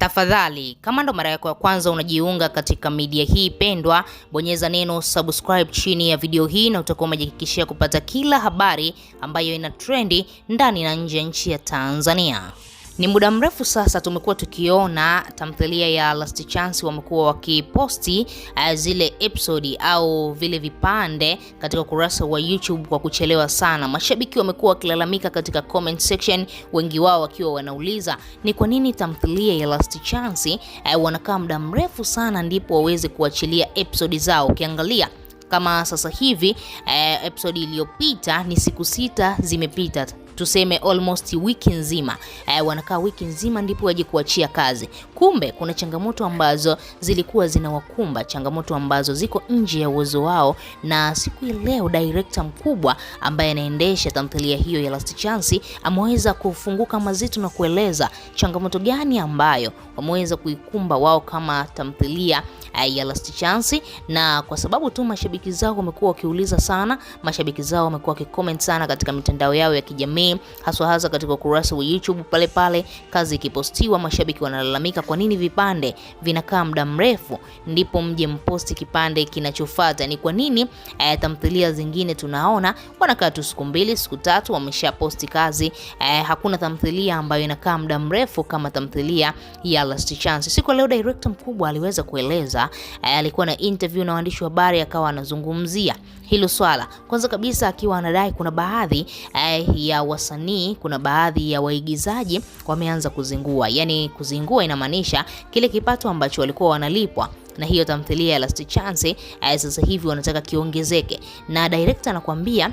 Tafadhali, kama ndo mara yako ya kwanza unajiunga katika media hii pendwa, bonyeza neno subscribe chini ya video hii na utakuwa umejihakikishia kupata kila habari ambayo ina trendi ndani na nje ya nchi ya Tanzania. Ni muda mrefu sasa tumekuwa tukiona tamthilia ya Last Chance wamekuwa wakiposti zile episode au vile vipande katika ukurasa wa YouTube kwa kuchelewa sana. Mashabiki wamekuwa wakilalamika katika comment section, wengi wao wakiwa wanauliza ni kwa nini tamthilia ya Last Chance wanakaa muda mrefu sana ndipo waweze kuachilia episode zao. Ukiangalia kama sasa hivi episode iliyopita ni siku 6 zimepita, tuseme almost wiki nzima. Wanakaa wiki nzima ndipo waje kuachia kazi. Kumbe kuna changamoto ambazo zilikuwa zinawakumba, changamoto ambazo ziko nje ya uwezo wao, na siku ya leo director mkubwa ambaye anaendesha tamthilia hiyo ya Last Chance ameweza kufunguka mazito na kueleza changamoto gani ambayo wameweza kuikumba wao kama tamthilia ya Last Chance. Na kwa sababu tu mashabiki zao wamekuwa wakiuliza sana, mashabiki zao wamekuwa wakicomment sana katika mitandao yao ya kijamii, hasa katika ukurasa wa YouTube pale kazi ikipostiwa, mashabiki wanalalamika kwa nini vipande vinakaa muda mrefu ndipo mje mposti kipande kinachofuata. Ni kwa nini tamthilia zingine tunaona wanakaa tu siku 2 siku 3 wamesha posti kazi, hakuna tamthilia ambayo inakaa muda mrefu kama tamthilia ya Last Chance. Siku leo director mkubwa aliweza kueleza, alikuwa na interview na waandishi wa habari, akawa anazungumzia hilo swala. Kwanza kabisa akiwa anadai kuna baadhi ya wasanii, kuna baadhi ya waigizaji wameanza kuzingua. Yani kuzingua inamaanisha kile kipato ambacho walikuwa wanalipwa na hiyo tamthilia ya Last Chance sasa hivi wanataka kiongezeke, na director anakuambia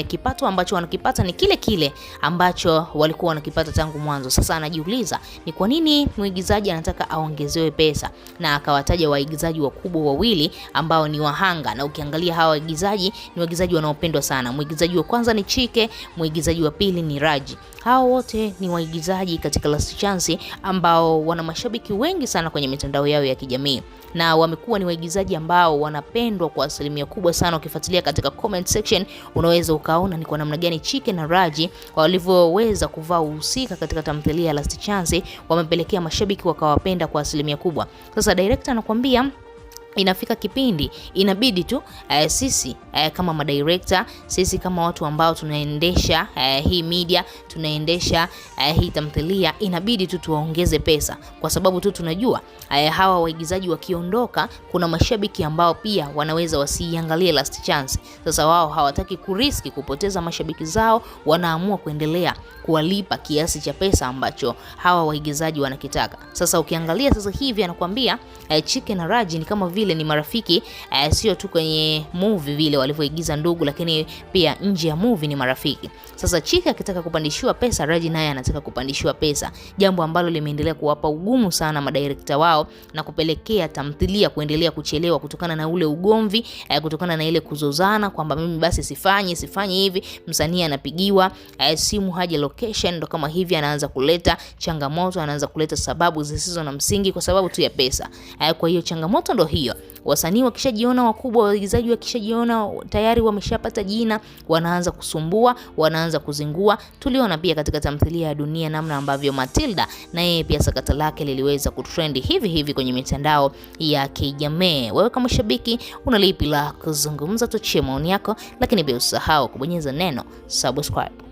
kipato ambacho wanakipata ni kile ambacho walikuwa wanakipata tangu mwanzo. Sasa anajiuliza ni kwa nini mwigizaji anataka aongezewe pesa, na akawataja waigizaji wakubwa wawili ambao ni wahanga. Na ukiangalia hawa waigizaji ni waigizaji wanaopendwa sana. Mwigizaji wa kwanza ni Chike, mwigizaji wa pili ni Raji. Hao wote ni waigizaji katika Last Chance ambao wana mashabiki wengi sana kwenye mitandao yao ya kijamii, na wamekuwa ni waigizaji ambao wanapendwa kwa asilimia kubwa sana. Ukifuatilia katika comment section unaweza ukaona ni kwa namna gani Chike na Raji walivyoweza kuvaa uhusika katika tamthilia ya Last Chance, wamepelekea mashabiki wakawapenda kwa asilimia kubwa. Sasa director anakuambia inafika kipindi inabidi tu sisi kama madirector, sisi kama watu ambao tunaendesha hii media, tunaendesha hii tamthilia, inabidi tu tuongeze pesa, kwa sababu tu tunajua hawa waigizaji wakiondoka kuna mashabiki ambao pia wanaweza wasiangalie Last Chance. Sasa wao hawataki kuriski kupoteza mashabiki zao, wanaamua kuendelea kuwalipa kiasi cha pesa ambacho hawa waigizaji wanakitaka. Sasa ukiangalia sasa hivi anakuambia Chike na Raji ni kama vile ni marafiki, sio tu kwenye movie vile walivyoigiza ndugu, lakini pia nje ya movie ni marafiki. Sasa Chike akitaka kupandishiwa pesa, Raji naye anataka kupandishiwa pesa, jambo ambalo limeendelea kuwapa ugumu sana madirector wao na kupelekea tamthilia kuendelea kuchelewa kutokana na ule ugomvi, kutokana na ile kuzozana kwamba mimi basi sifanyi hivi, msanii anapigiwa simu haja location, ndo kama hivi anaanza kuleta changamoto, anaanza kuleta sababu zisizo na msingi kwa sababu tu ya pesa. Kwa hiyo changamoto ndo hiyo. Wasanii wakishajiona wakubwa, waigizaji wakishajiona tayari wameshapata jina, wanaanza kusumbua, wanaanza kuzingua. Tuliona pia katika tamthilia ya Dunia namna ambavyo Matilda na yeye pia sakata lake liliweza kutrend hivi kwenye mitandao ya kijamii. Wewe kama shabiki una lipi la kuzungumza? Tuachie maoni yako, lakini pia usahau kubonyeza neno subscribe.